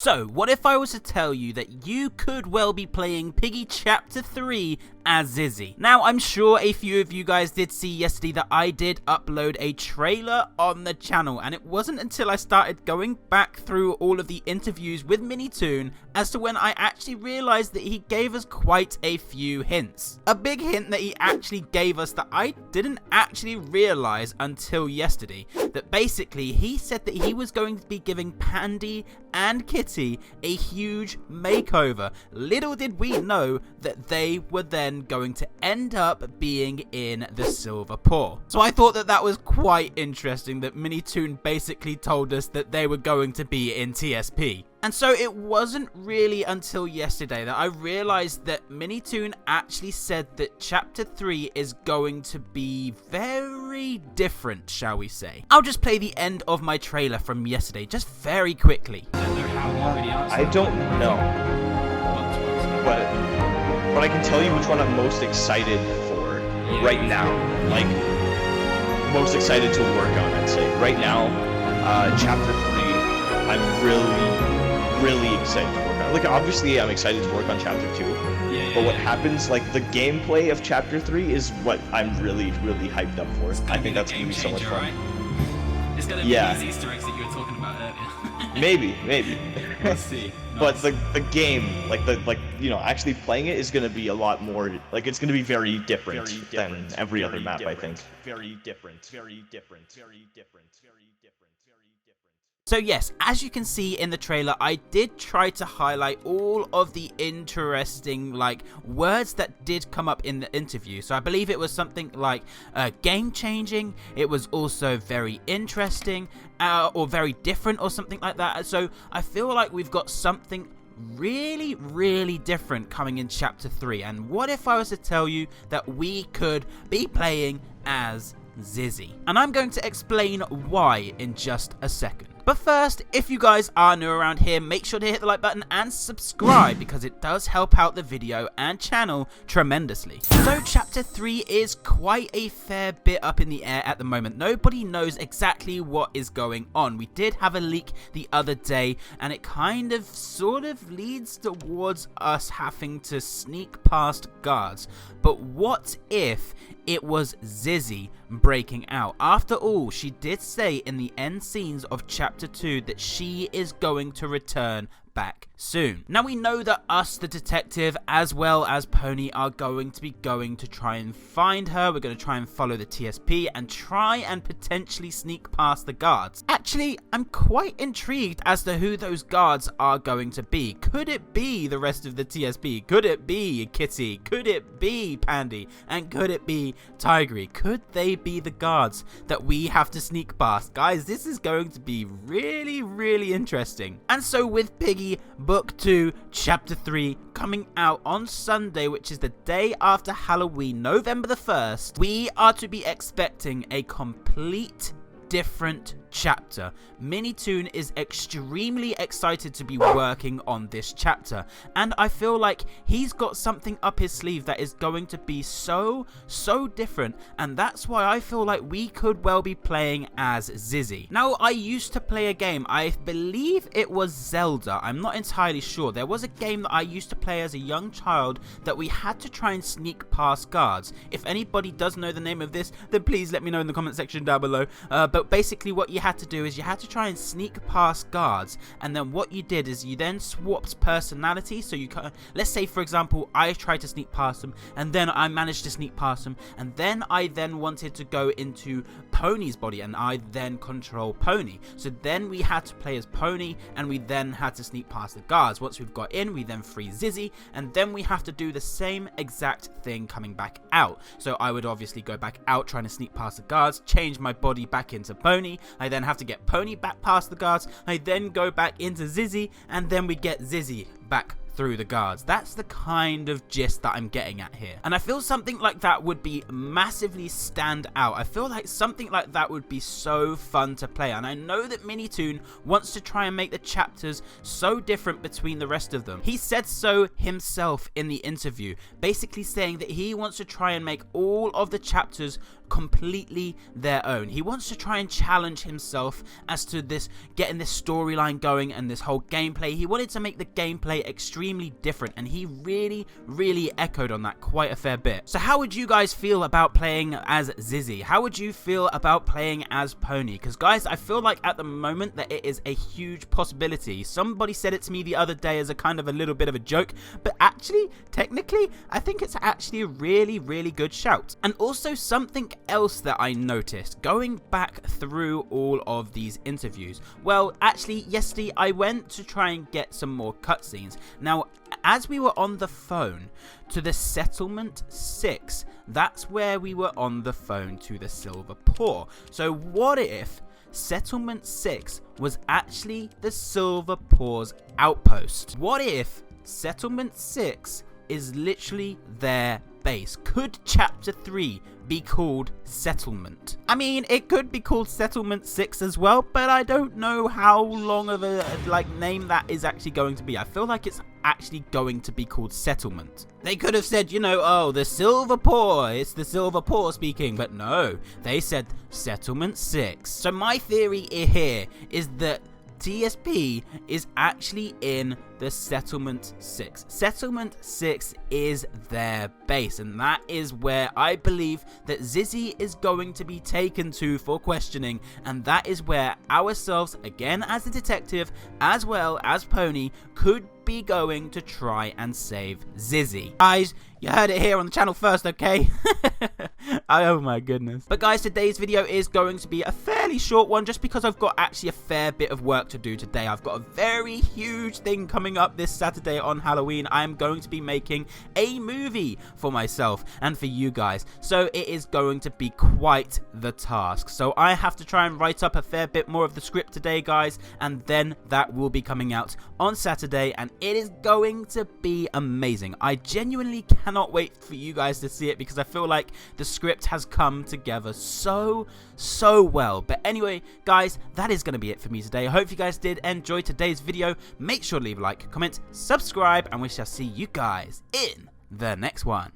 So, what if I was to tell you that you could well be playing Piggy Chapter 3 as Zizzy? Now, I'm sure a few of you guys did see yesterday that I did upload a trailer on the channel, and it wasn't until I started going back through all of the interviews with Minitoon as to when I actually realized that he gave us quite a few hints. A big hint that he actually gave us that I didn't actually realize until yesterday, that basically he said that he was going to be giving Pandy and Kitty a huge makeover. Little did we know that they were then going to end up being in the Silver Paw. So I thought that that was quite interesting that Minitoon basically told us that they were going to be in TSP. And so it wasn't really until yesterday that I realized that Minitoon actually said that Chapter 3 is going to be very different, shall we say. I'll just play the end of my trailer from yesterday, just very quickly. I don't know, but I can tell you which one I'm most excited for right now. Like, most excited to work on, I'd say. Right now, Chapter 3, I'm really excited to work on. Like, obviously I'm excited to work on Chapter 2, but what happens, like, the gameplay of Chapter 3 is what I'm really hyped up for. I think that's gonna be so much fun. Right? It's gonna be these Easter eggs that you were talking about earlier. maybe. Let's see. But the game, you know, actually playing it is gonna be a lot more, like, it's gonna be very different than every other map, I think. Very different. So yes, as you can see in the trailer, I did try to highlight all of the interesting, like, words that did come up in the interview. So I believe it was something like game-changing, it was also very interesting, or very different, or something like that. So I feel like we've got something really different coming in Chapter 3. And what if I was to tell you that we could be playing as Zizzy? And I'm going to explain why in just a second. But first, if you guys are new around here, make sure to hit the like button and subscribe because it does help out the video and channel tremendously. So Chapter 3 is quite a fair bit up in the air at the moment. Nobody knows exactly what is going on. We did have a leak the other day and it kind of sort of leads towards us having to sneak past guards. But what if it was Zizzy breaking out? After all, she did say in the end scenes of Chapter 2 that she is going to return back soon. Now we know that us, the detective, as well as Pony, are going to try and find her. We're going to try and follow the TSP and try and potentially sneak past the guards. Actually, I'm quite intrigued as to who those guards are going to be. Could it be the rest of the TSP? Could it be Kitty? Could it be Pandy? And could it be Tigry? Could they be the guards that we have to sneak past? Guys, this is going to be really interesting. And so with Piggy Book 2 Chapter 3 coming out on Sunday, which is the day after Halloween, November the 1st, we are to be expecting a complete different chapter. Minitoon is extremely excited to be working on this chapter, and I feel like he's got something up his sleeve that is going to be so different, and that's why I feel like we could well be playing as Zizzy. Now, I used to play a game, I believe it was Zelda, I'm not entirely sure. There was a game that I used to play as a young child that we had to try and sneak past guards. If anybody does know the name of this, then please let me know in the comment section down below. But basically what you had to do is you had to try and sneak past guards, and then what you did is you then swapped personality. So you let's say for example I tried to sneak past them and then I managed to sneak past them, and then I wanted to go into Pony's body and I then control Pony. So then we had to play as Pony and we then had to sneak past the guards. Once we've got in, we then free Zizzy, and then we have to do the same exact thing coming back out. So I would obviously go back out trying to sneak past the guards, change my body back into Pony. I then have to get Pony back past the guards. I then go back into Zizzy, and then we get Zizzy back through the guards. That's the kind of gist that I'm getting at here. And I feel something like that would be massively stand out. I feel like something like that would be so fun to play. And I know that Minitoon wants to try and make the chapters so different between the rest of them. He said so himself in the interview, basically saying that he wants to try and make all of the chapters completely their own. He wants to try and challenge himself as to this, getting this storyline going and this whole gameplay. He wanted to make the gameplay extremely different, and he really echoed on that quite a fair bit. So how would you guys feel about playing as Zizzy? How would you feel about playing as Pony? Because guys, I feel like at the moment that it is a huge possibility. Somebody said it to me the other day as a kind of a little bit of a joke, but actually, technically, I think it's actually a really good shout. And also something else that I noticed going back through all of these interviews. Well, actually, yesterday I went to try and get some more cutscenes. Now, as we were on the phone to the Settlement 6, that's where we were on the phone to the Silver Paw. So what if Settlement 6 was actually the Silver Paw's outpost? What if Settlement 6 is literally their base? Could Chapter 3 be called Settlement? I mean, it could be called Settlement 6 as well, but I don't know how long of a name that is actually going to be. I feel like it's actually going to be called Settlement. They could have said, you know, oh, the Silver Paw, it's the Silver Paw speaking, but no, they said Settlement 6. So my theory here is that TSP is actually in the Settlement 6. Settlement 6 is their base, and that is where I believe that Zizzy is going to be taken to for questioning, and that is where ourselves, again as a detective, as well as Pony, could be going to try and save Zizzy. Guys, you heard it here on the channel first, okay? Oh my goodness. But guys, today's video is going to be a fairly short one just because I've got actually a fair bit of work to do today. I've got a very huge thing coming up this Saturday on Halloween. I am going to be making a movie for myself and for you guys. So it is going to be quite the task. So I have to try and write up a fair bit more of the script today, guys, and then that will be coming out on Saturday, and it is going to be amazing. I genuinely cannot wait for you guys to see it because I feel like the script has come together so well. But anyway, guys, that is going to be it for me today. I hope you guys did enjoy today's video. Make sure to leave a like, comment, subscribe, and we shall see you guys in the next one.